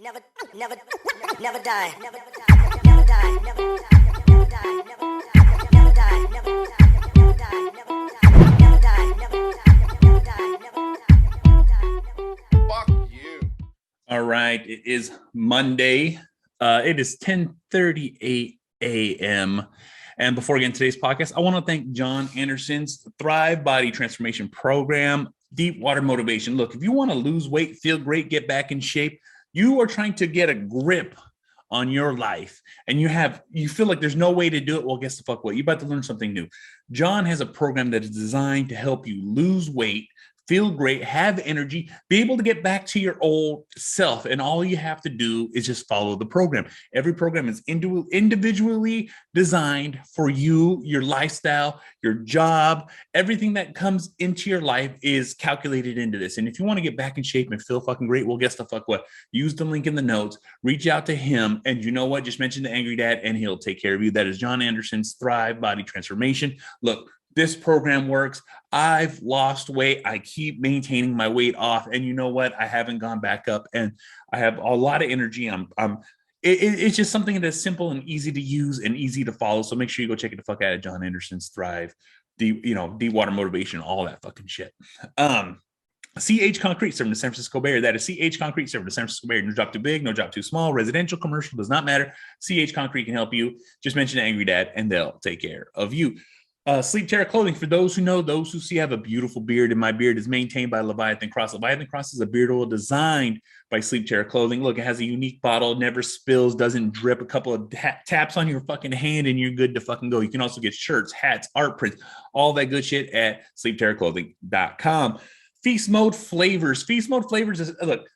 Never, never, never die. Never die. Never die. Never die. Never die. Never die. Never die. Never die. Never die. Never die. Fuck you. All right, it is Monday. It is 10:38 a.m. And before we get into today's podcast, I want to thank Jon Andersen's Thrive Body Transformation Program, Deep Water Motivation. Look, if you want to lose weight, feel great, get back in shape, you are trying to get a grip on your life and you feel like there's no way to do it. Well, guess the fuck what? You're about to learn something new. Jon has a program that is designed to help you lose weight, feel great, have energy, be able to get back to your old self. And all you have to do is just follow the program. Every program is individually designed for you, your lifestyle, your job, everything that comes into your life is calculated into this. And if you want to get back in shape and feel fucking great, well, guess the fuck what? Use the link in the notes, reach out to him. And you know what? Just mention the Angry Dad and he'll take care of you. That is Jon Andersen's Thrive Body Transformation. Look, this program works. I've lost weight. I keep maintaining my weight off. And you know what? I haven't gone back up and I have a lot of energy. It's just something that's simple and easy to use and easy to follow. So make sure you go check it the fuck out of Jon Andersen's Thrive, Deep Water Motivation, all that fucking shit. CH Concrete serving the San Francisco Bay Area. That is CH Concrete serving the San Francisco Bay Area. No job too big, no job too small, residential, commercial, does not matter. CH Concrete can help you. Just mention Angry Dad and they'll take care of you. Sleep Terror Clothing, for those who know, those who see, I have a beautiful beard, and my beard is maintained by Leviathan Cross. Leviathan Cross is a beard oil designed by Sleep Terror Clothing. Look, it has a unique bottle, never spills, doesn't drip. A couple of taps on your fucking hand and you're good to fucking go. You can also get shirts, hats, art prints, all that good shit at sleepterrorclothing.com. Feast Mode Flavors. Feast Mode Flavors is, look,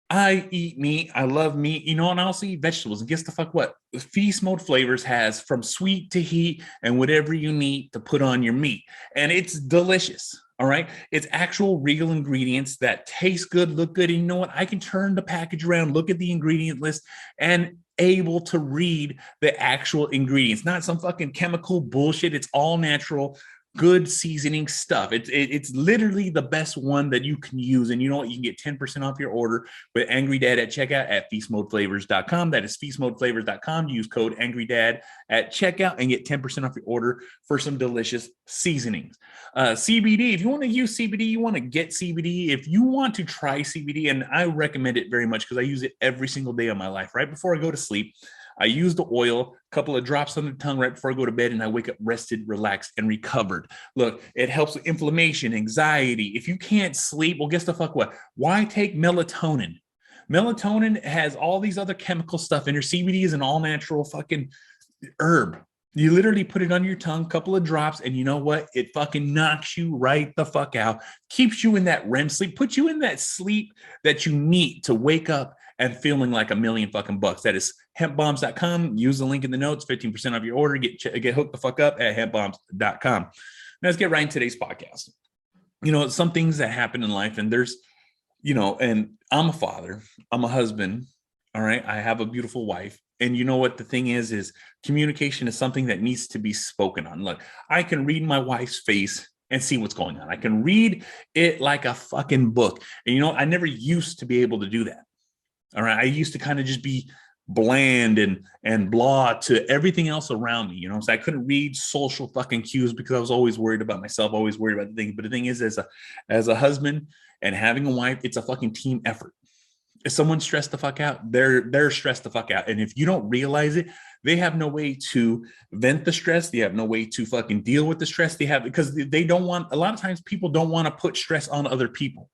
I eat meat. I love meat, and I also eat vegetables. And guess the fuck what? Feast Mode Flavors has from sweet to heat and whatever you need to put on your meat. And it's delicious. All right. It's actual real ingredients that taste good, look good. And you know what? I can turn the package around, look at the ingredient list, and able to read the actual ingredients, not some fucking chemical bullshit. It's all natural, good seasoning stuff. It's literally the best one that you can use. And you know what? You can get 10% off your order with Angry Dad at checkout at feastmodeflavors.com. That is feastmodeflavors.com. Use code Angry Dad at checkout and get 10% off your order for some delicious seasonings. CBD, if you want to use CBD, you want to get CBD. If you want to try CBD, and I recommend it very much because I use it every single day of my life. Right before I go to sleep, I use the oil, a couple of drops on the tongue right before I go to bed, and I wake up rested, relaxed, and recovered. Look, it helps with inflammation, anxiety. If you can't sleep, well, guess the fuck what? Why take melatonin? Melatonin has all these other chemical stuff in here. CBD is an all-natural fucking herb. You literally put it on your tongue, couple of drops, and you know what? It fucking knocks you right the fuck out, keeps you in that REM sleep, puts you in that sleep that you need to wake up and feeling like a million fucking bucks. That is hempbombs.com. Use the link in the notes, 15% off your order. Get hooked the fuck up at hempbombs.com. Now let's get right into today's podcast. Some things that happen in life, and there's, and I'm a father, I'm a husband. All right. I have a beautiful wife. And you know what the thing is communication is something that needs to be spoken on. Look, I can read my wife's face and see what's going on. I can read it like a fucking book. And I never used to be able to do that. All right. I used to kind of just be bland and blah to everything else around me. So I couldn't read social fucking cues because I was always worried about myself, always worried about the things. But the thing is, as a husband and having a wife, it's a fucking team effort. If someone's stressed the fuck out, they're stressed the fuck out. And if you don't realize it, they have no way to vent the stress. They have no way to fucking deal with the stress they have, because they don't want, a lot of times people don't want to put stress on other people.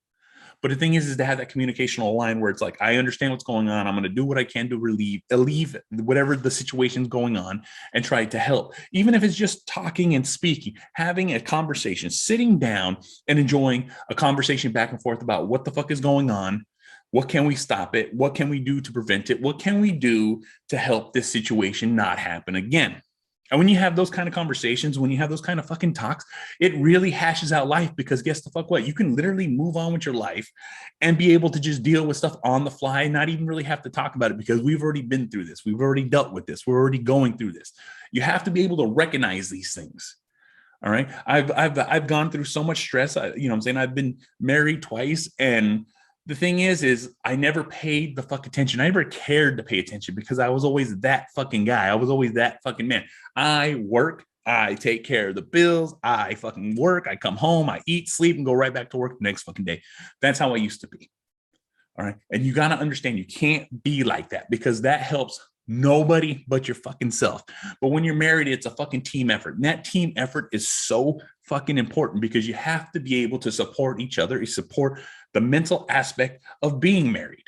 But the thing is to have that communicational line where it's like, I understand what's going on. I'm going to do what I can to alleviate whatever the situation's going on and try to help. Even if it's just talking and speaking, having a conversation, sitting down and enjoying a conversation back and forth about what the fuck is going on. What can we stop it? What can we do to prevent it? What can we do to help this situation not happen again? And when you have those kind of conversations, when you have those kind of fucking talks, it really hashes out life, because guess the fuck what? You can literally move on with your life and be able to just deal with stuff on the fly and not even really have to talk about it, because we've already been through this. We've already dealt with this. We're already going through this. You have to be able to recognize these things. All right. I've gone through so much stress. I'm saying I've been married twice, and the thing is I never paid the fuck attention. I never cared to pay attention because I was always that fucking guy. I was always that fucking man. I work, I take care of the bills, I fucking work, I come home, I eat, sleep, and go right back to work the next fucking day. That's how I used to be. All right. And you got to understand, you can't be like that because that helps nobody but your fucking self. But when you're married, it's a fucking team effort. And that team effort is so fucking important because you have to be able to support each other. You support the mental aspect of being married.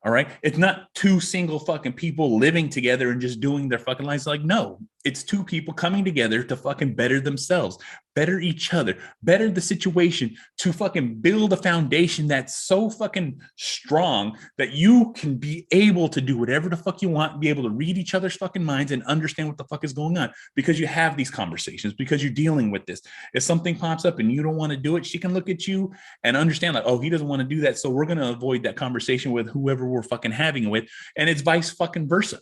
All right. It's not two single fucking people living together and just doing their fucking lives. Like, no, it's two people coming together to fucking better themselves, better each other, better the situation, to fucking build a foundation that's so fucking strong that you can be able to do whatever the fuck you want, be able to read each other's fucking minds and understand what the fuck is going on because you have these conversations, because you're dealing with this. If something pops up and you don't want to do it, she can look at you and understand like, oh, he doesn't want to do that. So we're going to avoid that conversation with whoever we're fucking having it with. And it's vice fucking versa.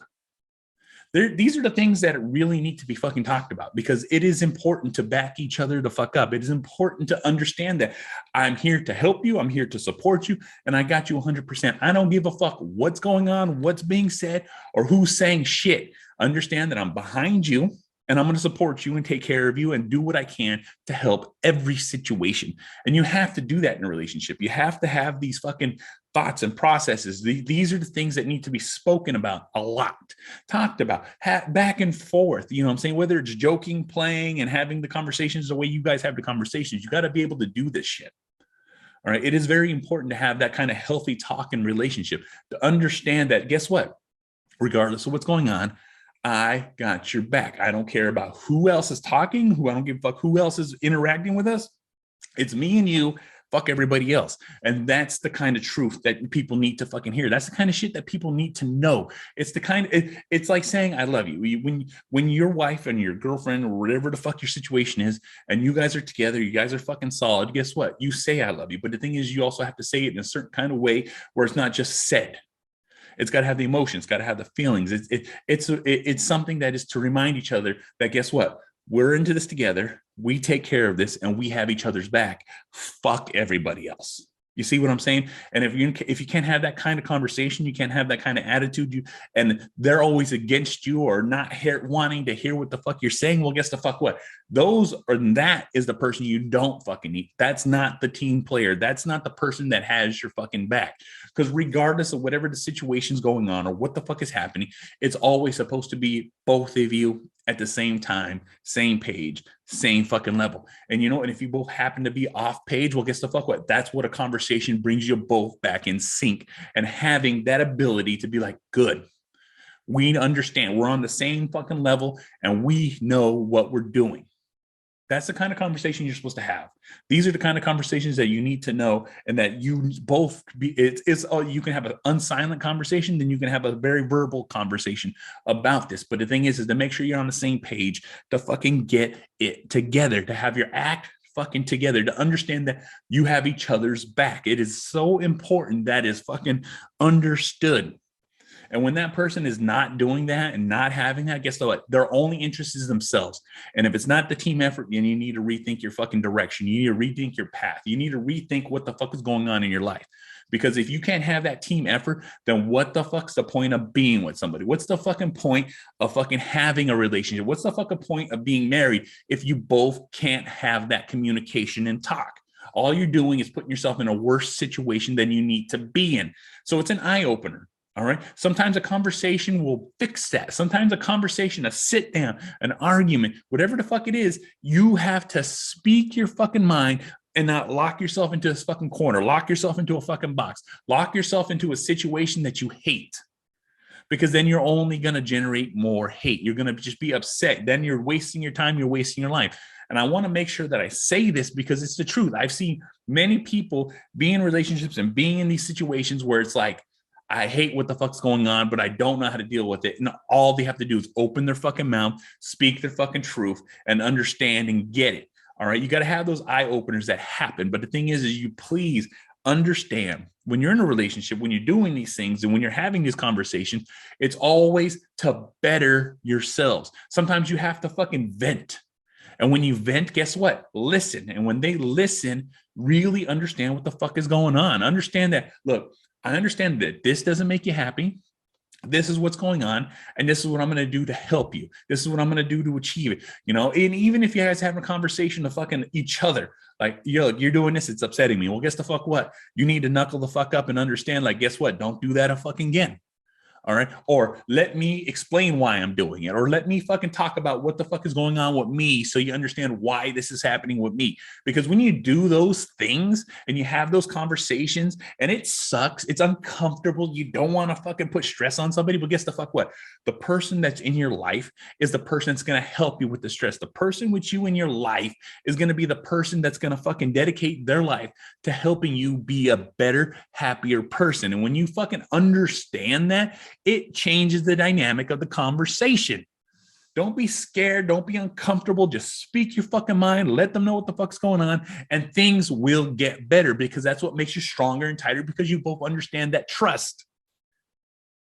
These are the things that really need to be fucking talked about because it is important to back each other the fuck up. It is important to understand that I'm here to help you. I'm here to support you. And I got you 100%. I don't give a fuck what's going on, what's being said, or who's saying shit. Understand that I'm behind you and I'm going to support you and take care of you and do what I can to help every situation. And you have to do that in a relationship. You have to have these fucking thoughts and processes. These are the things that need to be spoken about a lot, talked about, back and forth. You know what I'm saying? Whether it's joking, playing, and having the conversations the way you guys have the conversations, you got to be able to do this shit. All right. It is very important to have that kind of healthy talk and relationship to understand that, guess what? Regardless of what's going on, I got your back. I don't care about who else is talking, I don't give a fuck who else is interacting with us. It's me and you, fuck everybody else. And that's the kind of truth that people need to fucking hear. That's the kind of shit that people need to know. It's the kind of, it's like saying, I love you. When your wife and your girlfriend or whatever the fuck your situation is, and you guys are together, you guys are fucking solid. Guess what? You say, I love you. But the thing is, you also have to say it in a certain kind of way where it's not just said. It's got to have the emotions, got to have the feelings. It's something that is to remind each other that, guess what? We're into this together. We take care of this and we have each other's back. Fuck everybody else. You see what I'm saying? And if you can't have that kind of conversation, you can't have that kind of attitude, and they're always against you or not wanting to hear what the fuck you're saying, well, guess the fuck what? That is the person you don't fucking need. That's not the team player. That's not the person that has your fucking back. Because regardless of whatever the situation's going on or what the fuck is happening, it's always supposed to be both of you at the same time, same page, same fucking level. And you know, and if you both happen to be off page, well, guess the fuck what? That's what a conversation brings you both back in sync, and having that ability to be like, good, we understand, we're on the same fucking level and we know what we're doing. That's the kind of conversation you're supposed to have. These are the kind of conversations that you need to know, and that you both be, you can have an unsilent conversation, then you can have a very verbal conversation about this. But the thing is to make sure you're on the same page, to fucking get it together, to have your act fucking together, to understand that you have each other's back. It is so important that is fucking understood. And when that person is not doing that and not having that, guess what? Their only interest is themselves. And if it's not the team effort, then you need to rethink your fucking direction. You need to rethink your path. You need to rethink what the fuck is going on in your life. Because if you can't have that team effort, then what the fuck's the point of being with somebody? What's the fucking point of fucking having a relationship? What's the fucking point of being married if you both can't have that communication and talk? All you're doing is putting yourself in a worse situation than you need to be in. So it's an eye opener. All right. Sometimes a conversation will fix that. Sometimes a conversation, a sit down, an argument, whatever the fuck it is, you have to speak your fucking mind and not lock yourself into this fucking corner, lock yourself into a fucking box, lock yourself into a situation that you hate, because then you're only going to generate more hate. You're going to just be upset. Then you're wasting your time. You're wasting your life. And I want to make sure that I say this because it's the truth. I've seen many people be in relationships and being in these situations where it's like, I hate what the fuck's going on, but I don't know how to deal with it. And all they have to do is open their fucking mouth, speak their fucking truth, and understand and get it. All right. You got to have those eye openers that happen. But the thing is you please understand, when you're in a relationship, when you're doing these things and when you're having these conversations, it's always to better yourselves. Sometimes you have to fucking vent. And when you vent, guess what? Listen. And when they listen, really understand what the fuck is going on. Understand that, look, I understand that this doesn't make you happy. This is what's going on, and this is what I'm going to do to help you. This is what I'm going to do to achieve it. You know, and even if you guys having a conversation to fucking each other, like, yo, you're doing this, it's upsetting me. Well, guess the fuck what? You need to knuckle the fuck up and understand, like, guess what? Don't do that a fucking again. All right. Or let me explain why I'm doing it. Or let me fucking talk about what the fuck is going on with me so you understand why this is happening with me. Because when you do those things and you have those conversations and it sucks, it's uncomfortable, you don't want to fucking put stress on somebody, but guess the fuck what? The person that's in your life is the person that's going to help you with the stress. The person with you in your life is going to be the person that's going to fucking dedicate their life to helping you be a better, happier person. And when you fucking understand that, it changes the dynamic of the conversation. Don't be scared. Don't be uncomfortable. Just speak your fucking mind. Let them know what the fuck's going on, and things will get better, because that's what makes you stronger and tighter, because you both understand that trust.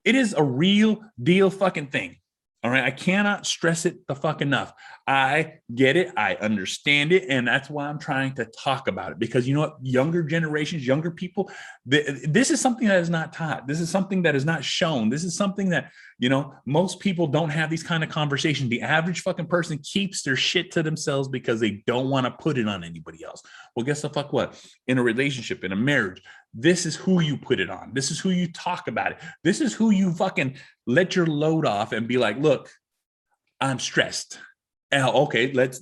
It is a real deal fucking thing. All right. I cannot stress it the fuck enough. I get it. I understand it. And that's why I'm trying to talk about it, because you know what? Younger generations, younger people, this is something that is not taught. This is something that is not shown. This is something that, you know, most people don't have these kind of conversations. The average fucking person keeps their shit to themselves because they don't want to put it on anybody else. Well, guess the fuck what? In a relationship, in a marriage, this is who you put it on. This is who you talk about it. This is who you fucking let your load off and be like, look, I'm stressed. Okay, let's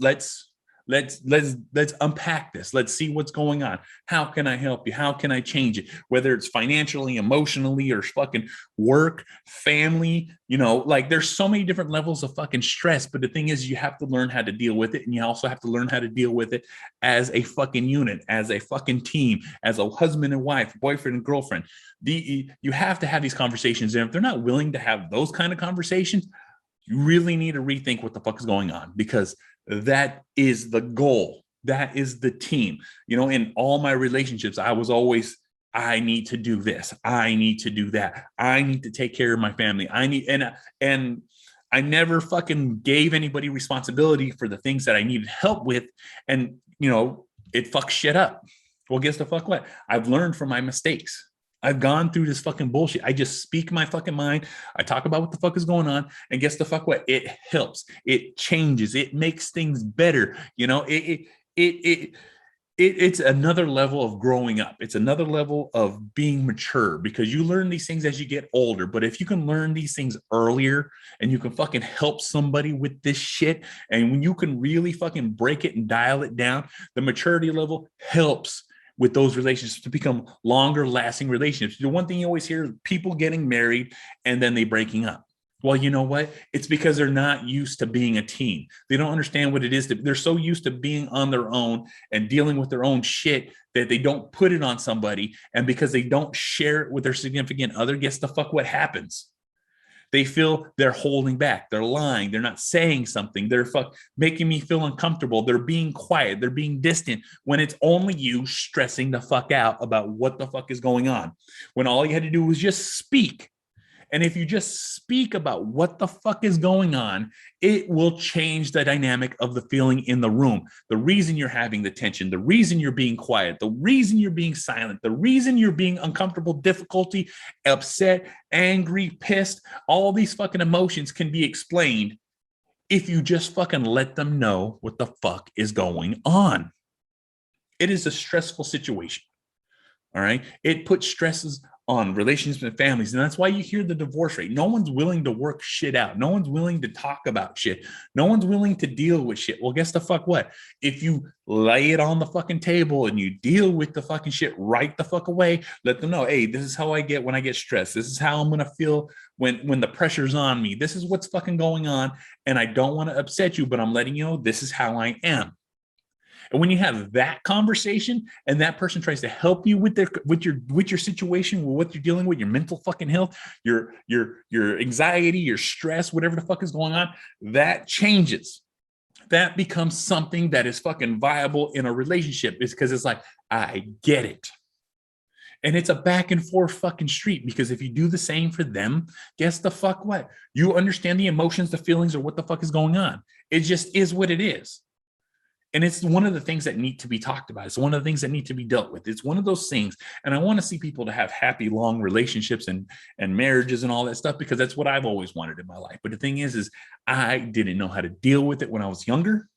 unpack this. Let's see what's going on. How can I help you? How can I change it? Whether it's financially, emotionally, or fucking work, family, you know, like there's so many different levels of fucking stress. But the thing is, you have to learn how to deal with it. And you also have to learn how to deal with it as a fucking unit, as a fucking team, as a husband and wife, boyfriend and girlfriend. You have to have these conversations. And if they're not willing to have those kind of conversations, you really need to rethink what the fuck is going on, because that is the goal. That is the team. You know, in all my relationships, I was always, I need to do this. I need to do that. I need to take care of my family. And I never fucking gave anybody responsibility for the things that I needed help with. And, you know, it fucks shit up. Well, guess the fuck what? I've learned from my mistakes. I've gone through this fucking bullshit. I just speak my fucking mind. I talk about what the fuck is going on, and guess the fuck what? It helps. It changes. It makes things better. You know, it's another level of growing up. It's another level of being mature, because you learn these things as you get older. But if you can learn these things earlier and you can fucking help somebody with this shit, and when you can really fucking break it and dial it down, the maturity level helps with those relationships to become longer lasting relationships. The one thing you always hear is people getting married and then they breaking up. Well, you know what? It's because they're not used to being a team. They don't understand what it is. They're so used to being on their own and dealing with their own shit that they don't put it on somebody. And because they don't share it with their significant other, guess the fuck what happens? They feel they're holding back. They're lying. They're not saying something. They're making me feel uncomfortable. They're being quiet. They're being distant, when it's only you stressing the fuck out about what the fuck is going on, when all you had to do was just speak. And if you just speak about what the fuck is going on, it will change the dynamic of the feeling in the room. The reason you're having the tension, the reason you're being quiet, the reason you're being silent, the reason you're being uncomfortable, difficulty, upset, angry, pissed, all these fucking emotions can be explained if you just fucking let them know what the fuck is going on. It is a stressful situation. All right. It puts stresses on relationships and families. And that's why you hear the divorce rate. No one's willing to work shit out. No one's willing to talk about shit. No one's willing to deal with shit. Well, guess the fuck what? If you lay it on the fucking table and you deal with the fucking shit right the fuck away, let them know, hey, this is how I get when I get stressed. This is how I'm going to feel when the pressure's on me. This is what's fucking going on. And I don't want to upset you, but I'm letting you know this is how I am. And when you have that conversation and that person tries to help you with your situation, with what you're dealing with, your mental fucking health, your anxiety, your stress, whatever the fuck is going on, that changes. That becomes something that is fucking viable in a relationship. It's because it's like, I get it. And it's a back and forth fucking street, because if you do the same for them, guess the fuck what? You understand the emotions, the feelings, or what the fuck is going on. It just is what it is. And it's one of the things that need to be talked about. It's one of the things that need to be dealt with. It's one of those things. And I want to see people to have happy, long relationships and marriages and all that stuff, because that's what I've always wanted in my life. But the thing is I didn't know how to deal with it when I was younger,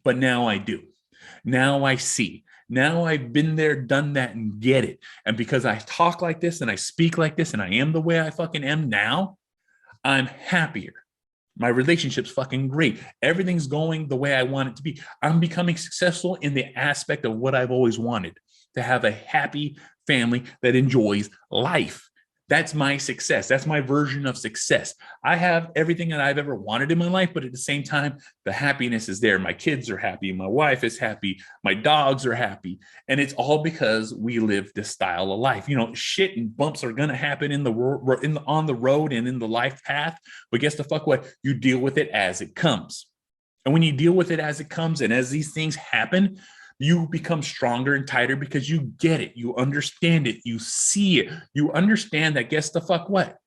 but now I do. Now I see. Now I've been there, done that, and get it. And because I talk like this and I speak like this and I am the way I fucking am now, I'm happier. My relationship's fucking great. Everything's going the way I want it to be. I'm becoming successful in the aspect of what I've always wanted, to have a happy family that enjoys life. That's my success. That's my version of success. I have everything that I've ever wanted in my life, but at the same time, the happiness is there. My kids are happy. My wife is happy. My dogs are happy. And it's all because we live this style of life. You know, shit and bumps are going to happen on the road and in the life path. But guess the fuck what? You deal with it as it comes. And when you deal with it as it comes and as these things happen, you become stronger and tighter because you get it. You understand it. You see it. You understand that, guess the fuck what?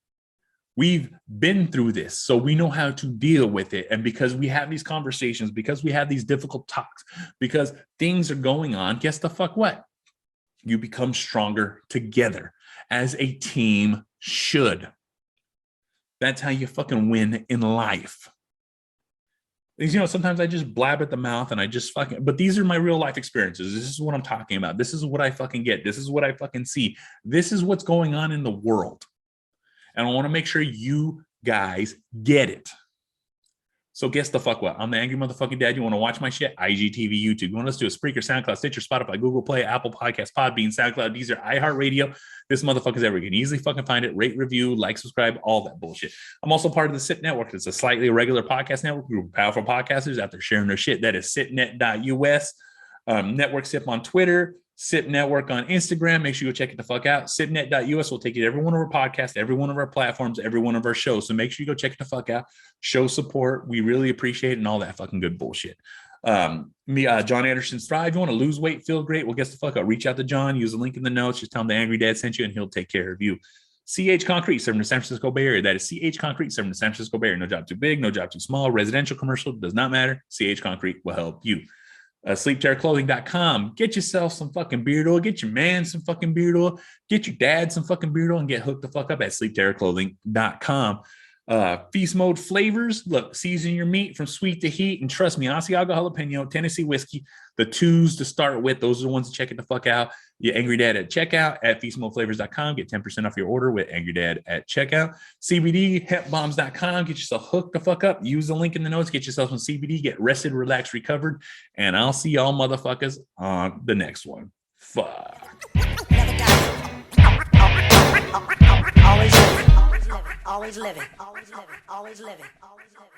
We've been through this, so we know how to deal with it. And because we have these conversations, because we have these difficult talks, because things are going on, guess the fuck what? You become stronger together, as a team should. That's how you fucking win in life. You know, sometimes I just blab at the mouth and I just fucking, but these are my real life experiences. This is what I'm talking about. This is what I fucking get. This is what I fucking see. This is what's going on in the world. And I want to make sure you guys get it. So guess the fuck what? I'm the angry motherfucking dad. You want to watch my shit? IGTV, YouTube. You want us to do a Spreaker, SoundCloud, Stitcher, Spotify, Google Play, Apple Podcasts, Podbean, SoundCloud, Deezer, iHeartRadio. This motherfucker's everywhere. You can easily fucking find it. Rate, review, like, subscribe, all that bullshit. I'm also part of the SIT Network. It's a slightly irregular podcast network group of powerful podcasters out there sharing their shit. That is sitnet.us. Network SIP on Twitter. SIP Network on Instagram. Make sure you go check it the fuck out. Sitnet.us will take you to every one of our podcasts, every one of our platforms, every one of our shows. So make sure you go check it the fuck out. Show support. We really appreciate it and all that fucking good bullshit. Jon Andersen's Thrive. You want to lose weight, feel great? Well, guess the fuck out. Reach out to John. Use the link in the notes. Just tell him the Angry Dad sent you and he'll take care of you. CH Concrete, serving the San Francisco Bay Area. That is CH Concrete, serving the San Francisco Bay Area. No job too big, no job too small. Residential, commercial, does not matter. CH Concrete will help you. sleepterrorclothing.com. Get yourself some fucking beard oil. Get your man some fucking beard oil. Get your dad some fucking beard oil and get hooked the fuck up at sleepterrorclothing.com. Feast Mode Flavors. Look, season your meat from sweet to heat. And trust me, Asiago Jalapeno, Tennessee whiskey, the twos to start with. Those are the ones to check it the fuck out. Your Angry Dad at checkout at feastmodeflavors.com. Get 10% off your order with Angry Dad at checkout. CBD, hempbombs.com. Get yourself hooked the fuck up. Use the link in the notes. Get yourself some CBD. Get rested, relaxed, recovered. And I'll see y'all motherfuckers on the next one. Fuck. Never die. Always living. Always living. Always living. Always living. Always living. Always living.